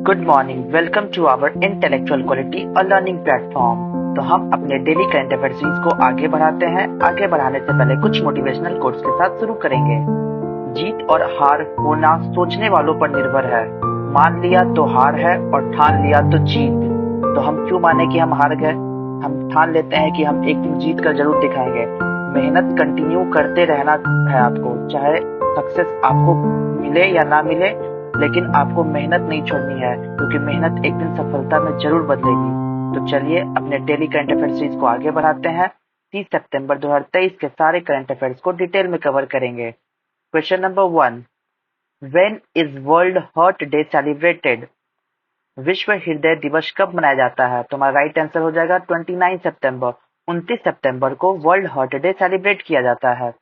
Good morning, welcome to our intellectual quality और learning platform. तो हम अपने डेली करंट अफेयर सीरीज को आगे बढ़ाते हैं। आगे बढ़ाने से पहले कुछ मोटिवेशनल कोट्स के साथ शुरू करेंगे। जीत और हार होना सोचने वालों पर निर्भर है। मान लिया तो हार है और ठान लिया तो जीत। तो हम क्यों माने कि हम हार गए? हम ठान लेते हैं कि हम एक दिन जीत कर जरूर दिखाएंगे। मेहनत कंटिन्यू करते रहना है आपको, चाहे सक्सेस आपको मिले या ना मिले, लेकिन आपको मेहनत नहीं छोड़नी है, क्योंकि मेहनत एक दिन सफलता में जरूर बदलेगी। तो चलिए अपने डेली करंट अफेयर सीरीज को आगे बढ़ाते हैं। 30 सितंबर 2023 के सारे करंट अफेयर्स को डिटेल में कवर करेंगे। Question number 1, when is world heart day celebrated? विश्व हृदय दिवस कब मनाया जाता है? तो हमारा राइट आंसर हो जाएगा 29 सितंबर। 29 सितंबर को वर्ल्ड हार्ट डे सेलिब्रेट किया जाता है।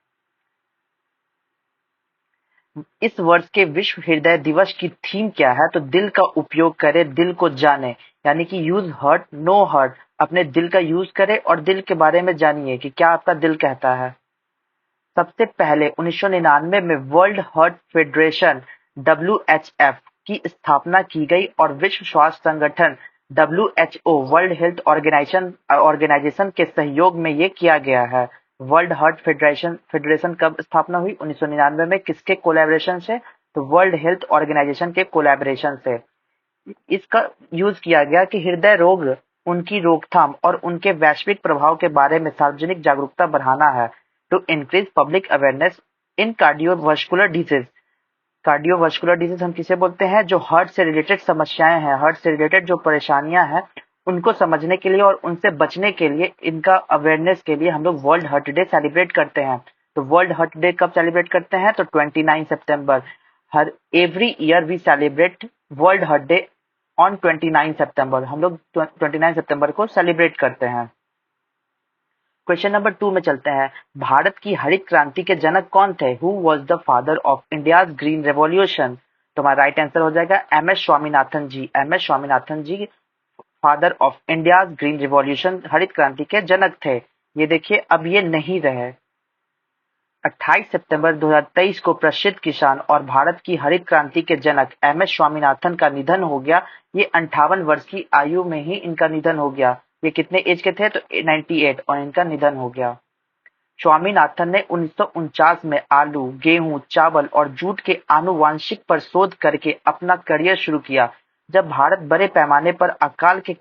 इस वर्ष के विश्व हृदय दिवस की थीम क्या है? तो दिल का उपयोग करें, दिल को जाने, यानी कि यूज हार्ट नो हार्ट। अपने दिल का यूज करें और दिल के बारे में जानिए कि क्या आपका दिल कहता है। सबसे पहले 1999 में वर्ल्ड हार्ट फेडरेशन WHF की स्थापना की गई और विश्व स्वास्थ्य संगठन WHO वर्ल्ड हेल्थ ऑर्गेनाइजेशन के सहयोग में ये किया गया है। वर्ल्ड हार्ट फेडरेशन कब स्थापना हुई? 1999 में। किसके कोलैबोरेशन से? तो वर्ल्ड हेल्थ ऑर्गेनाइजेशन के कोलैबोरेशन से। इसका यूज किया गया कि हृदय रोग, उनकी रोकथाम और उनके वैश्विक प्रभाव के बारे में सार्वजनिक जागरूकता बढ़ाना है, to increase public awareness in cardiovascular disease. Cardiovascular disease हम किसे बोलते हैं? जो हार्ट से रिलेटेड समस्याएं हैं, हार्ट से रिलेटेड जो परेशानियां हैं, उनको समझने के लिए और उनसे बचने के लिए, इनका अवेयरनेस के लिए हम लोग वर्ल्ड हार्ट डे सेलिब्रेट करते हैं। तो वर्ल्ड हार्ट डे कब सेलिब्रेट करते हैं? तो 29 सितंबर। हर every year we celebrate world heart day on 29 सितंबर। हम लोग 29 सितंबर को सेलिब्रेट करते हैं। क्वेश्चन नंबर 2 में चलते हैं। भारत की हरित क्रांति के जनक कौन थे? Who was the father of India's green revolution? तो हमारा राइट आंसर हो जाएगा MS Swaminathan ji. MS Swaminathan ji father of India's green revolution, हरित क्रांति के जनक थे। ये देखिए अब ये नहीं रहे। 28 सितंबर 2023 को प्रसिद्ध किसान और भारत की हरित क्रांति के जनक MS स्वामीनाथन का निधन हो गया। ये 58 वर्ष की आयु में ही इनका निधन हो गया। ये कितने एज के थे? तो 98, और इनका निधन हो गया। स्वामीनाथन ने 1949 में आलू, गेहूं, चावल और जूट के आनुवांशिक पर शोध करके अपना करियर शुरू किया, जब भारत बड़े पैमाने पर अकाल के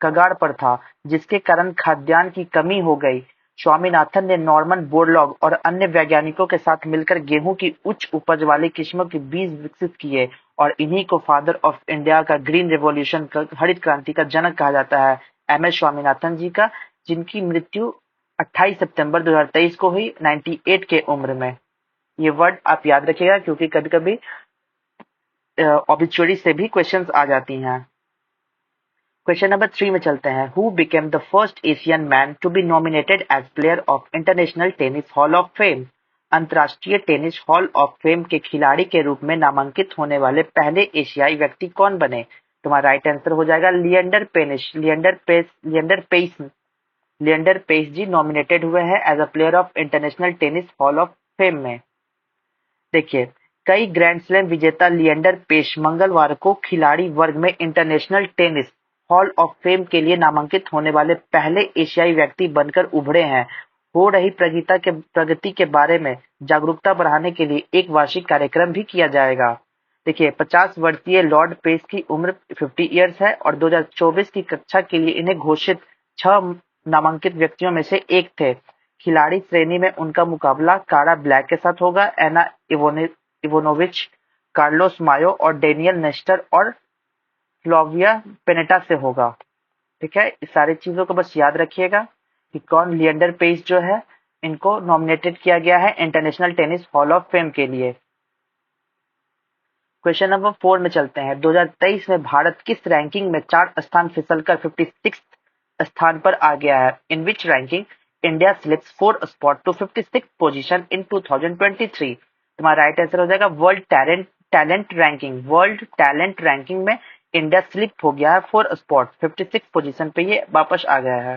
कगार पर था, जिसके कारण खाद्यान्न की कमी हो गई। स्वामीनाथन ने नॉर्मन बोरलॉग और अन्य वैज्ञानिकों के साथ मिलकर गेहूं की उच्च उपज वाली किस्मों के बीज विकसित किए, और इन्हीं को फादर ऑफ इंडिया का ग्रीन रेवोल्यूशन का, हरित क्रांति का जनक कहा जाता है, MS स्वामीनाथन जी का, जिनकी मृत्यु 28 सितंबर 2023 को हुई 98 के उम्र में। ये वर्ड आप याद रखिएगा, क्योंकि कभी कभी ऑबिचुअरी से भी क्वेश्चंस आ जाती हैं। क्वेश्चन नंबर 3 में चलते हैं। Who became the first Asian man to be nominated as player of international tennis hall of fame? अंतर्राष्ट्रीय टेनिस हॉल ऑफ फेम के खिलाड़ी के रूप में नामांकित होने वाले पहले एशियाई व्यक्ति कौन बने? तुम्हारा राइट आंसर हो जाएगा लिएंडर पेनिस। लिएंडर पेस जी नॉमिनेटेड हुए हैं as a player of international tennis hall of fame में। देखिए, कई ग्रैंड स्लैम विजेता लिएंडर पेस मंगलवार को खिलाड़ी वर्ग में international tennis hall of fame के लिए नामांकित होने वाले पहले एशियाई व्यक्ति बनकर उभरे हैं। हो रही प्रगति के बारे में जागरूकता बढ़ाने के लिए एक वार्षिक कार्यक्रम भी किया जाएगा। देखिए, 50 वर्षीय लॉर्ड पेस की उम्र 50 ईयर्स है और 2024 की कक्षा के लिए इन्हें घोषित 6 नामांकित व्यक्तियों में से एक थे। खिलाड़ी श्रेणी में उनका मुकाबला कारा ब्लैक के साथ होगा, एना इवोनोविच, कार्लोस मायो और डेनियल नेस्टर और फ्लोविया पेनेटा से होगा। ठीक है, इस सारी चीजों को बस याद रखिएगा कि कौन लिएंडर पेस जो है, इनको नॉमिनेटेड किया गया है international tennis hall of fame के लिए। क्वेश्चन नंबर 4 में चलते हैं। 2023 में भारत किस रैंकिंग में 4 स्थान फिसलकर 56 स्थान पर आ गया है? In which ranking India slips 4 spot to 56 position in 2023? तुम्हारा राइट आंसर हो जाएगा world talent ranking. World talent ranking में इंडिया स्लिप हो गया है 4 स्पॉट, 56 पोजीशन पे ये वापस आ गया है।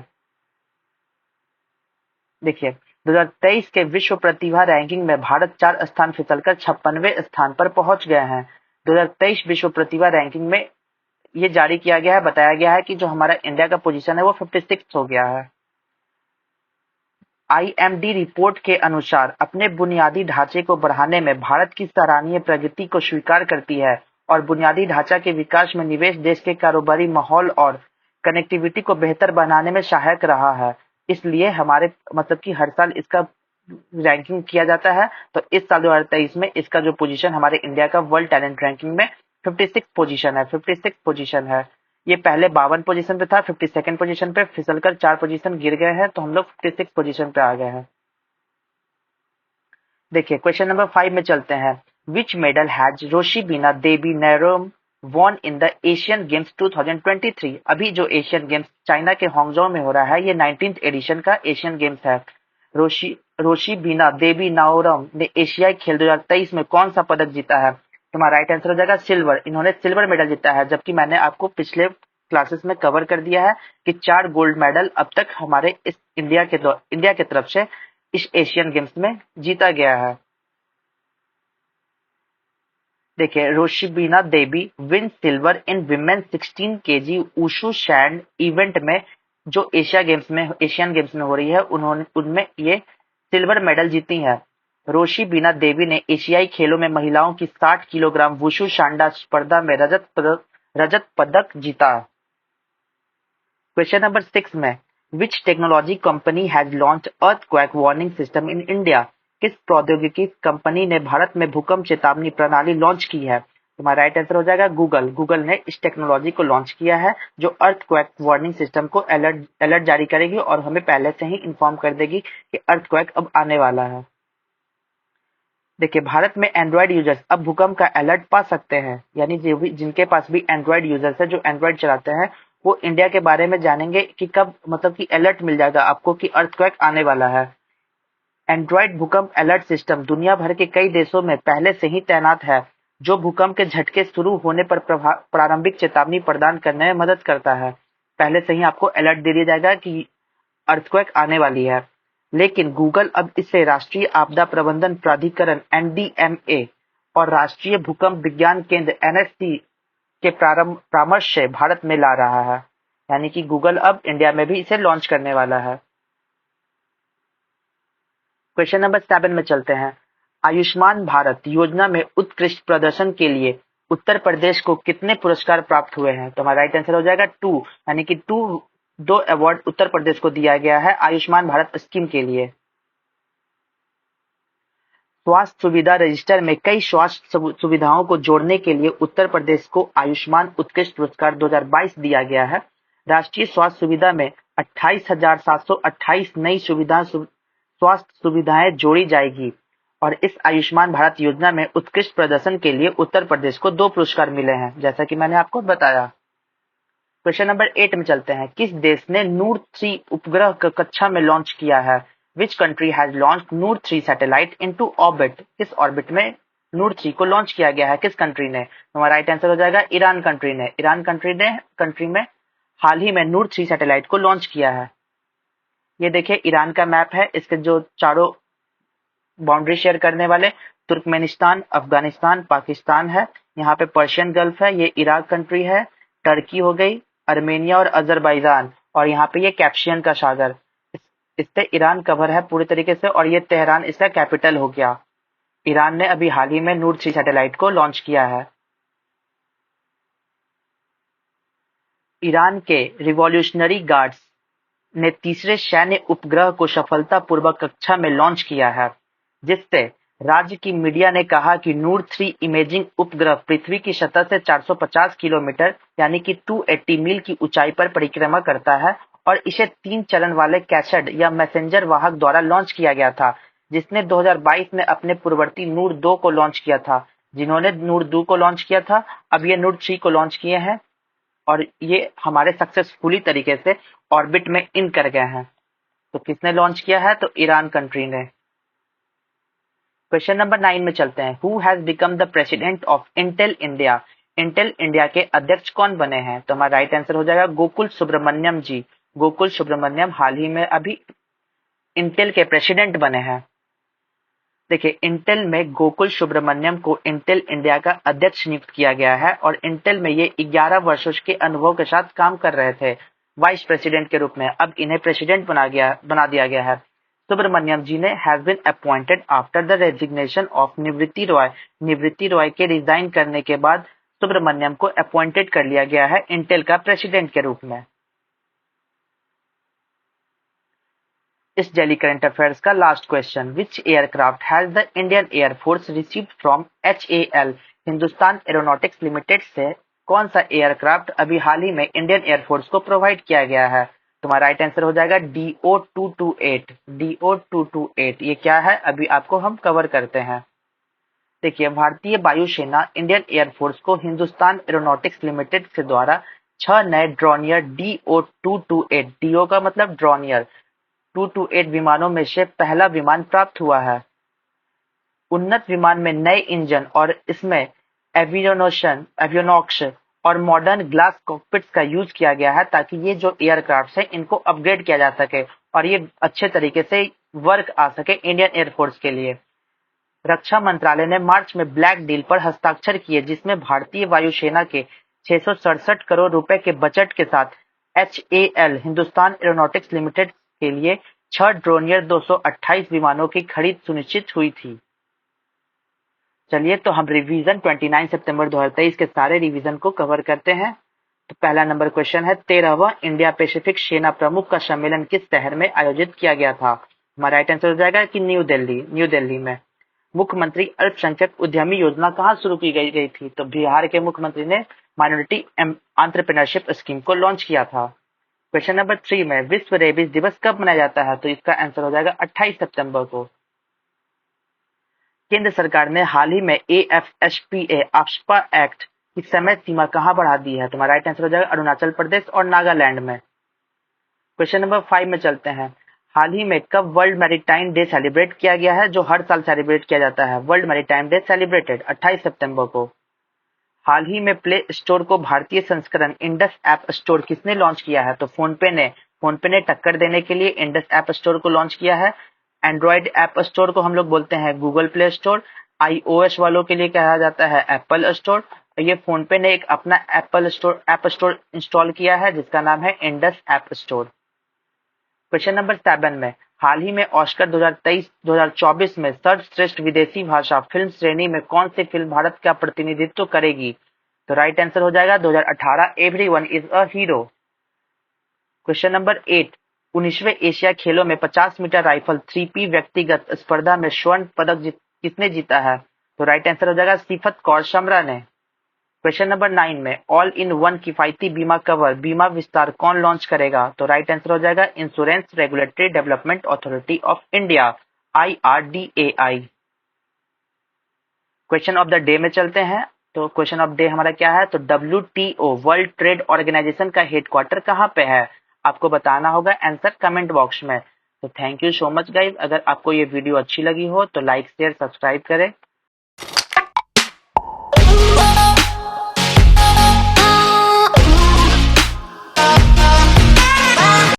देखिए, 2023 के विश्व प्रतिभा रैंकिंग में भारत 4 स्थान फिसलकर 56वें स्थान पर पहुंच गए हैं। 2023 विश्व प्रतिभा रैंकिंग में ये जारी किया गया है, बताया गया है कि जो हमारा इंडिया का पोजीशन है वो 56 हो गया है। आईएमडी रिपोर्ट के अनुसार अपने बुनियादी ढांचे को बढ़ाने में भारत की सराहनीय प्रगति को स्वीकार करती है और बुनियादी ढांचा के विकास में निवेश देश के कारोबारी माहौल और कनेक्टिविटी को बेहतर बनाने में सहायक रहा है। इसलिए हमारे मतलब कि हर साल इसका रैंकिंग किया जाता है। तो इस साल 2023 में इसका जो पोजीशन हमारे इंडिया का वर्ल्ड टैलेंट रैंकिंग में 56 पोजीशन है, 56 पोजीशन है। ये पहले 52 पोजीशन पे था, 52nd पोजीशन पे फिसलकर 4 पोजीशन गिर गए हैं, तो हम लोग 56 पोजीशन पे आ गए हैं। देखिए क्वेश्चन नंबर 5 में चलते हैं। Which medal has Roshibina Devi Naorem won in the Asian games 2023? अभी जो एशियन गेम्स चाइना के हांगझो में हो रहा है, ये 19th एडिशन का एशियन गेम्स है। रोशिबिना देवी नाओरम ने एशियाई खेल 2023 में कौन सा पदक जीता है? तुम्हारा राइट आंसर हो जाएगा सिल्वर। इन्होंने सिल्वर मेडल जीता है, जबकि मैंने आपको पिछले क्लासेस में कवर कर दिया है कि 4 गोल्ड मेडल अब तक हमारे इस इंडिया के तरफ से इस एशियन गेम्स में जीता गया है। देखिए Roshibina Devi win silver in women 16 kg wushu sanda event में, जो एशियन गेम्स में हो रही है, उन्होंने उनमें ये सिल्वर मेडल जीती है। रोशिबिना देवी ने एशियाई खेलों में महिलाओं की 60 किलोग्राम वुशु शांडा स्पर्धा में रजत पदक जीता। क्वेश्चन नंबर 6 में विच technology company has launch earthquake warning system in India? किस प्रौद्योगिकी कंपनी ने भारत में भूकंप चेतावनी प्रणाली लॉन्च की है? तुम्हारा राइट आंसर हो जाएगा गूगल। गूगल ने इस टेक्नोलॉजी को लॉन्च किया है जो अर्थक्वेक वार्निंग सिस्टम को अलर्ट जारी करेगी और हमें पहले से ही इन्फॉर्म कर देगी कि अर्थक्वेक अब आने वाला है। देखिए भारत में एंड्रॉइड यूजर्स अब भूकंप का अलर्ट पा सकते हैं, यानी जिनके पास भी एंड्रॉइड यूजर्स है, जो एंड्रॉइड चलाते हैं, वो इंडिया के बारे में जानेंगे कि कब मतलब कि अलर्ट मिल जाएगा आपको कि अर्थक्वेक आने वाला है। एंड्रॉइड भूकंप अलर्ट सिस्टम दुनिया भर के कई देशों में पहले से ही तैनात है, जो भूकंप के झटके शुरू होने पर प्रारंभिक चेतावनी प्रदान करने में मदद करता है। पहले से ही आपको अलर्ट दे दिया जाएगा कि अर्थक्वेक आने वाली है। लेकिन गूगल अब इसे राष्ट्रीय आपदा प्रबंधन प्राधिकरण एनडीएमए और राष्ट्रीय भूकंप विज्ञान केंद्र एनएससी के परामर्श से भारत में ला रहा है, यानी कि गूगल अब इंडिया में भी इसे लॉन्च करने वाला है। क्वेश्चन नंबर 7 में चलते हैं। आयुष्मान भारत योजना में उत्कृष्ट प्रदर्शन के लिए उत्तर प्रदेश को कितने पुरस्कार प्राप्त हुए हैं? तो हमारा राइट आंसर हो जाएगा 2, यानी कि 2 अवार्ड उत्तर प्रदेश को दिया गया है आयुष्मान भारत स्कीम के लिए। स्वास्थ्य सुविधा रजिस्टर में कई स्वास्थ्य सुविधाओं को जोड़ने के लिए उत्तर प्रदेश को आयुष्मान उत्कृष्ट पुरस्कार 2022 दिया गया है। राष्ट्रीय स्वास्थ्य सुविधा में 28,728 नई स्वास्थ्य सुविधाएं जोड़ी जाएगी और इस आयुष्मान भारत योजना में उत्कृष्ट प्रदर्शन के लिए उत्तर प्रदेश को 2 पुरस्कार मिले हैं, जैसा कि मैंने आपको बताया। क्वेश्चन नंबर 8 में चलते हैं। किस देश ने नूर 3 उपग्रह कक्षा में लॉन्च किया है? Which country has launch Noor 3 satellite into orbit? किस ऑर्बिट में नूर 3 को लॉन्च किया गया है, किस कंट्री ने? हमारा राइट आंसर हो जाएगा ईरान कंट्री ने। ईरान कंट्री में हाल ही में नूर 3 सैटेलाइट को लॉन्च किया है। ये देखिए ईरान का मैप है, इसके जो चारों बाउंड्री शेयर करने वाले तुर्कमेनिस्तान, अफगानिस्तान, पाकिस्तान है। यहाँ पे पर्शियन गल्फ है, ये इराक कंट्री है, टर्की हो गई, अर्मेनिया और अजरबैजान, और यहाँ पे ये कैप्शियन का सागर। इससे ईरान कवर है पूरी तरीके से और ये तेहरान इसका कैपिटल हो गया। ईरान ने अभी हाल ही में नूर 3 सैटेलाइट को लॉन्च किया है। ईरान के रिवॉल्यूशनरी गार्ड्स ने तीसरे सैन्य उपग्रह को सफलतापूर्वक कक्षा में लॉन्च किया है, जिससे राज्य की मीडिया ने कहा कि नूर 3 इमेजिंग उपग्रह पृथ्वी की सतह से 450 किलोमीटर यानी कि 280 मील की ऊंचाई पर परिक्रमा करता है और इसे 3 चरण वाले कैसेड या मैसेंजर वाहक द्वारा लॉन्च किया गया था, जिसने 2022 में अपने पूर्ववर्ती नूर 2 को लॉन्च किया था। जिन्होंने नूर 2 को लॉन्च किया था, अब ये नूर 3 को लॉन्च किए हैं और ये हमारे सक्सेसफुली तरीके से ऑर्बिट में इन कर गए हैं। तो किसने लॉन्च किया है? तो ईरान कंट्री ने। क्वेश्चन नंबर 9 में चलते हैं। Who has become the president of Intel India? Intel India के अध्यक्ष कौन बने हैं? तो हमारा राइट आंसर हो जाएगा गोकुल सुब्रमण्यम जी। गोकुल सुब्रमण्यम हाल ही में अभी इंटेल के प्रेसिडेंट बने हैं। देखिए, इंटेल में गोकुल सुब्रमण्यम को इंटेल इंडिया का अध्यक्ष नियुक्त किया गया है और इंटेल में ये 11 वर्षों के अनुभव के साथ काम कर रहे थे वाइस प्रेसिडेंट के रूप में। अब इन्हें प्रेसिडेंट बना दिया गया है। सुब्रमण्यम जी ने has been appointed after the resignation of Nivritti Roy. निवृत्ति रॉय के रिजाइन करने के बाद सुब्रमण्यम को अपॉइंटेड कर लिया गया है इंटेल का प्रेसिडेंट के रूप में। इस डेली करंट अफेयर्स का last question, which aircraft has the Indian air force received from HAL? Hindustan aeronautics limited से कौन सा एयरक्राफ्ट अभी हाल ही में इंडियन एयरफोर्स को प्रोवाइड किया गया है? तुम्हारा राइट आंसर हो जाएगा DO-228। DO-228 ये क्या है, अभी आपको हम कवर करते हैं। देखिए, भारतीय वायुसेना इंडियन एयरफोर्स को हिंदुस्तान एरोनॉटिक्स लिमिटेड के द्वारा 6 नए ड्रॉनियर DO-228, DO का मतलब ड्रॉनियर 228 विमानों में से पहला विमान प्राप्त हुआ है। उन्नत विमान में नए इंजन और इसमें एवियोनॉक्स और मॉडर्न ग्लास कॉकपिट्स का यूज किया गया है ताकि ये जो एयरक्राफ्ट है इनको अपग्रेड किया जा सके और ये अच्छे तरीके से वर्क आ सके इंडियन एयरफोर्स के लिए। रक्षा मंत्रालय ने मार्च में ब्लैक डील पर हस्ताक्षर किए जिसमें भारतीय वायुसेना के 667 करोड़ रुपए के बजट के साथ HAL हिंदुस्तान एरोनॉटिक्स लिमिटेड के लिए 6 ड्रोनियर 228 विमानों की खरीद सुनिश्चित हुई थी। चलिए तो हम रिवीजन 29 सितंबर 2023 के सारे रिवीजन को कवर करते हैं। तो पहला नंबर क्वेश्चन है, 13वां इंडिया पैसिफिक सेना प्रमुख का सम्मेलन किस शहर में आयोजित किया गया था? हमारा राइट आंसर हो जाएगा कि न्यू दिल्ली में। मुख्यमंत्री अल्पसंख्यक उद्यमी योजना कहाँ शुरू की गई थी? तो बिहार के मुख्यमंत्री ने माइनॉरिटी एंटरप्रेन्योरशिप स्कीम को लॉन्च किया था। क्वेश्चन नंबर 3 में, विश्व रेबीज दिवस कब मनाया जाता है? तो इसका आंसर हो जाएगा 28 सितंबर को। केंद्र सरकार ने हाल ही में AFSPA आफ्सपा एक्ट की समय सीमा कहां बढ़ा दी है? तुम्हारा राइट आंसर हो जाएगा अरुणाचल प्रदेश और नागालैंड में। क्वेश्चन नंबर 5 में चलते हैं, हाल ही में कब वर्ल्ड मैरीटाइम डे सेलिब्रेट किया गया है? जो हर साल सेलिब्रेट किया जाता है, वर्ल्ड मैरीटाइम डे सेलिब्रेटेड 28 सितंबर को। हाल ही में प्ले स्टोर को भारतीय संस्करण इंडस ऐप स्टोर किसने लॉन्च किया है? तो फोन पे ने टक्कर देने के लिए इंडस ऐप स्टोर को लॉन्च किया है। एंड्रॉइड ऐप स्टोर को हम लोग बोलते हैं गूगल प्ले स्टोर, iOS वालों के लिए कहा जाता है एप्पल स्टोर। ये फोन पे ने एक अपना ऐप स्टोर इंस्टॉल किया है जिसका नाम है Indus app store. Question number 7 में, हाल ही में ऑस्कर 2023-2024 में सर्वश्रेष्ठ विदेशी भाषा फिल्म श्रेणी में कौन सी फिल्म भारत का प्रतिनिधित्व करेगी? तो राइट आंसर हो जाएगा 2018 everyone is a hero. Question number 8, 19वें एशिया खेलों में 50 मीटर राइफल 3P व्यक्तिगत स्पर्धा में स्वर्ण पदक किसने जीता है? तो राइट आंसर हो जाएगा सिफत कौर समरा ने। क्वेश्चन नंबर 9 में, ऑल इन वन किफायती बीमा कवर बीमा विस्तार कौन लॉन्च करेगा? तो राइट आंसर हो जाएगा insurance regulatory development authority of India, IRDAI। Question of the day में चलते हैं। तो क्वेश्चन ऑफ डे हमारा क्या है? तो WTO वर्ल्ड ट्रेड ऑर्गेनाइजेशन का हेडक्वार्टर कहाँ पे है? आपको बताना होगा आंसर कमेंट बॉक्स में। तो thank you so much guys. अगर आपको ये वीडियो अच्छी लगी हो तो लाइक शेयर सब्सक्राइब करें।